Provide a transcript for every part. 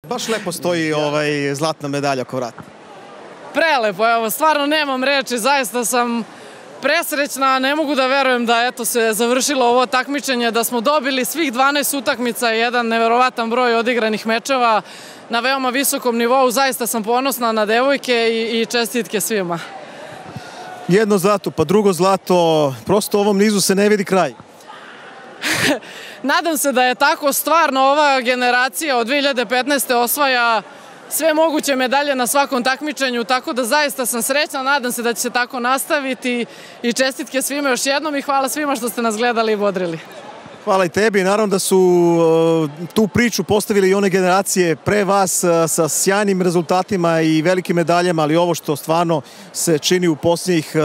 Baš lepo stoji zlatna medalja oko vrata. Prelepo, evo, stvarno nemam reči, zaista sam presrećna, ne mogu da verujem da eto se završilo ovo takmičenje, da smo dobili svih 12 utakmica i jedan neverovatan broj odigranih mečeva na veoma visokom nivou. Zaista sam ponosna na devojke i čestitke svima. Jedno zlato, pa drugo zlato, prosto ovom nizu se ne vidi kraj. Nadam se da je tako, stvarno ova generacija od 2015. osvaja sve moguće medalje na svakom takmičenju, tako da zaista sam srećna, nadam se da će se tako nastaviti i čestitke svima još jednom i hvala svima što ste nas gledali i bodrili. Hvala i tebi, naravno da su tu priču postavili i one generacije pre vas sa sjajnim rezultatima i velikim medaljama, ali ovo što stvarno se čini u posljednjih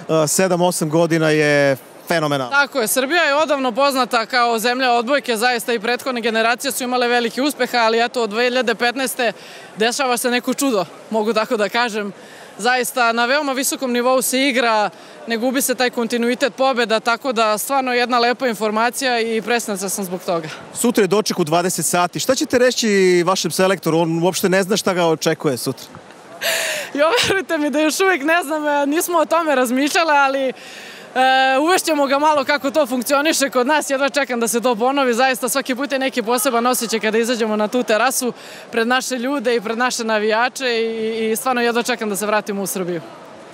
7-8 godina je fenomenalno. Tako je, Srbija je odavno poznata kao zemlja odbojke, zaista i prethodne generacije su imale veliki uspeha, ali eto od 2015. dešava se neko čudo, mogu tako da kažem. Zaista na veoma visokom nivou se igra, ne gubi se taj kontinuitet pobjeda, tako da stvarno jedna lepa informacija i presrećna sam zbog toga. Sutra je doček u 20 sati. Šta ćete reći vašem selektoru? On uopšte ne zna šta ga očekuje sutra. Jo, verujte mi da još uvijek ne znam, nismo o tome razmišljali, ali uvešćemo ga malo kako to funkcioniše kod nas, jedva čekam da se to ponovi, zaista svaki put je neki poseban osjećaj kada izađemo na tu terasu pred naše ljude i pred naše navijače i stvarno jedva čekam da se vratimo u Srbiju.